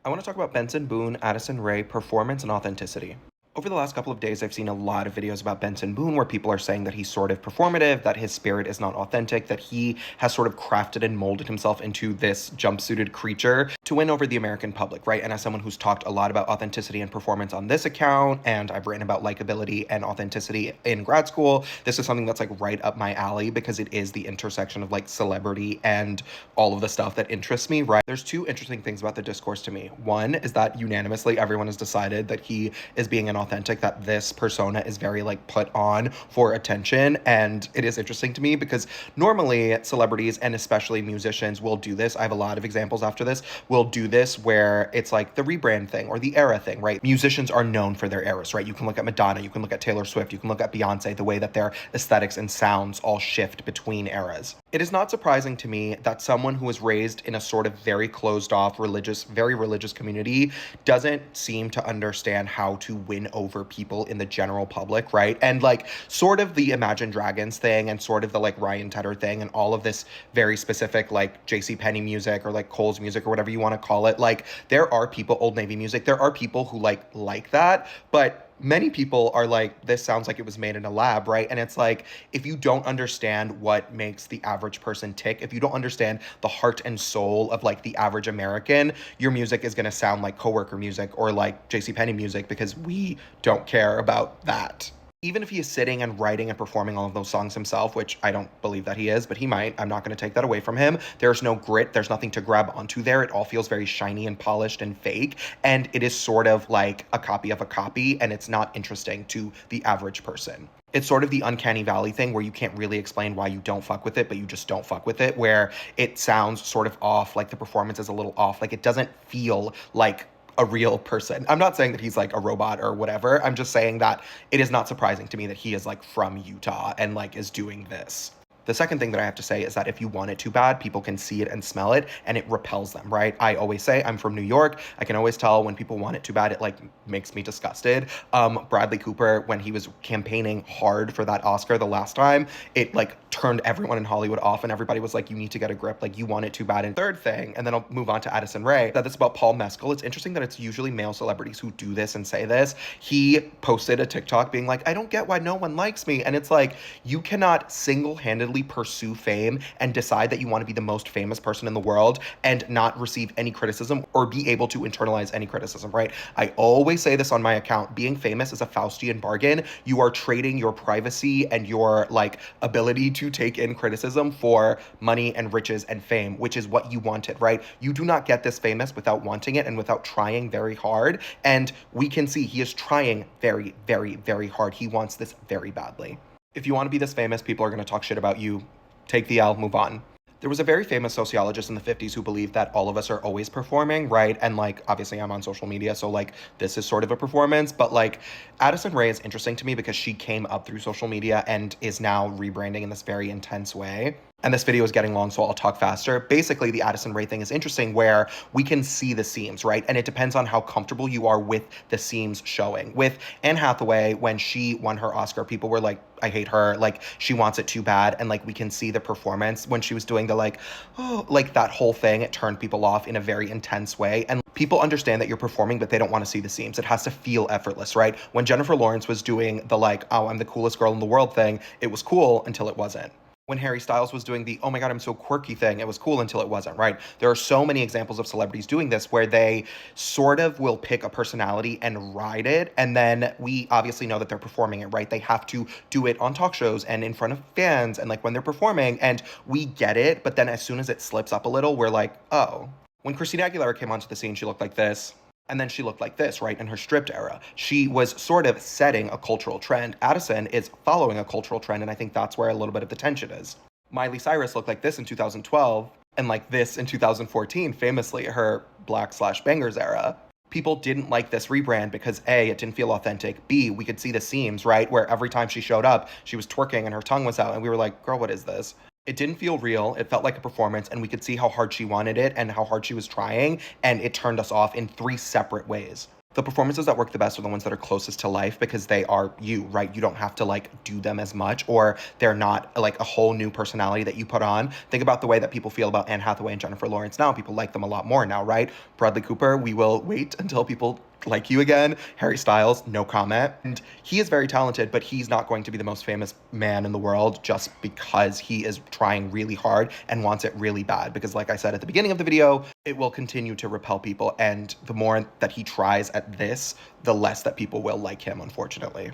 I want to talk about Benson Boone, Addison Rae, performance and authenticity. Over the last couple of days, I've seen a lot of videos about Benson Boone where people are saying that he's sort of performative, that his spirit is not authentic, that he has sort of crafted and molded himself into this jumpsuited creature to win over the American public, right? And as someone who's talked a lot about authenticity and performance on this account, and I've written about likability and authenticity in grad school, this is something that's like right up my alley because it is the intersection of like celebrity and all of the stuff that interests me, right? There's two interesting things about the discourse to me. One is that unanimously everyone has decided that he is being an authentic, that this persona is very like put on for attention. And it is interesting to me because normally celebrities and especially musicians will do this. I have a lot of examples after this, will do this where it's like the rebrand thing or the era thing, right? Musicians are known for their eras, right? You can look at Madonna, you can look at Taylor Swift, you can look at Beyonce, the way that their aesthetics and sounds all shift between eras. It is not surprising to me that someone who was raised in a sort of very closed off very religious community doesn't seem to understand how to win over people in the general public, right? And like sort of the Imagine Dragons thing and sort of the like Ryan Tedder thing and all of this very specific like JCPenney music or like Kohl's music or whatever you want to call it. Like there are people, Old Navy music, there are people who like that, but many people are like, this sounds like it was made in a lab, right? And it's like, if you don't understand what makes the average person tick, if you don't understand the heart and soul of like the average American, your music is going to sound like coworker music or like JCPenney music because we don't care about that. Even if he is sitting and writing and performing all of those songs himself, which I don't believe that he is, but he might, I'm not going to take that away from him. There's no grit. There's nothing to grab onto there. It all feels very shiny and polished and fake. And it is sort of like a copy of a copy, and it's not interesting to the average person. It's sort of the uncanny valley thing where you can't really explain why you don't fuck with it, but you just don't fuck with it, where it sounds sort of off, like the performance is a little off, like it doesn't feel like a real person. I'm not saying that he's like a robot or whatever. I'm just saying that it is not surprising to me that he is like from Utah and like is doing this. The second thing that I have to say is that if you want it too bad, people can see it and smell it and it repels them, right? I always say I'm from New York. I can always tell when people want it too bad, it like makes me disgusted. Bradley Cooper, when he was campaigning hard for that Oscar the last time, it like turned everyone in Hollywood off and everybody was like, you need to get a grip, like you want it too bad. And third thing, and then I'll move on to Addison Rae, that's about Paul Mescal. It's interesting that it's usually male celebrities who do this and say this. He posted a TikTok being like, I don't get why no one likes me. And it's like, you cannot single-handedly pursue fame and decide that you want to be the most famous person in the world and not receive any criticism or be able to internalize any criticism, right? I always say this on my account. Being famous is a Faustian bargain. You are trading your privacy and your like ability to take in criticism for money and riches and fame, which is what you wanted, right? You do not get this famous without wanting it and without trying very hard. And we can see he is trying very, very, very hard. He wants this very badly. If you want to be this famous, people are going to talk shit about you. Take the L, move on. There was a very famous sociologist in the 50s who believed that all of us are always performing, right? And like, obviously I'm on social media, so like this is sort of a performance, but like Addison Rae is interesting to me because she came up through social media and is now rebranding in this very intense way. And this video is getting long, so I'll talk faster. Basically, the Addison Rae thing is interesting where we can see the seams, right? And it depends on how comfortable you are with the seams showing. With Anne Hathaway, when she won her Oscar, people were like, I hate her, like, she wants it too bad. And like, we can see the performance when she was doing the like, oh, like that whole thing, it turned people off in a very intense way. And people understand that you're performing, but they don't want to see the seams. It has to feel effortless, right? When Jennifer Lawrence was doing the like, oh, I'm the coolest girl in the world thing, it was cool until it wasn't. When Harry Styles was doing the, oh my God, I'm so quirky thing, it was cool until it wasn't, right? There are so many examples of celebrities doing this where they sort of will pick a personality and ride it. And then we obviously know that they're performing it, right? They have to do it on talk shows and in front of fans and like when they're performing, and we get it. But then as soon as it slips up a little, we're like, oh. When Christina Aguilera came onto the scene, she looked like this. And then she looked like this, right, in her stripped era. She was sort of setting a cultural trend. Addison is following a cultural trend, and I think that's where a little bit of the tension is. Miley Cyrus looked like this in 2012, and like this in 2014, famously her black/bangers era. People didn't like this rebrand because A, it didn't feel authentic. B, we could see the seams, right, where every time she showed up, she was twerking and her tongue was out, and we were like, girl, what is this? It didn't feel real. It felt like a performance, and we could see how hard she wanted it and how hard she was trying, and it turned us off in 3 separate ways. The performances that work the best are the ones that are closest to life because they are you, right? You don't have to like do them as much, or they're not like a whole new personality that you put on. Think about the way that people feel about Anne Hathaway and Jennifer Lawrence now. People like them a lot more now, right? Bradley Cooper, we will wait until people like you again. Harry Styles, no comment. And he is very talented, but he's not going to be the most famous man in the world just because he is trying really hard and wants it really bad. Because like I said at the beginning of the video, it will continue to repel people. And the more that he tries at this, the less that people will like him, unfortunately.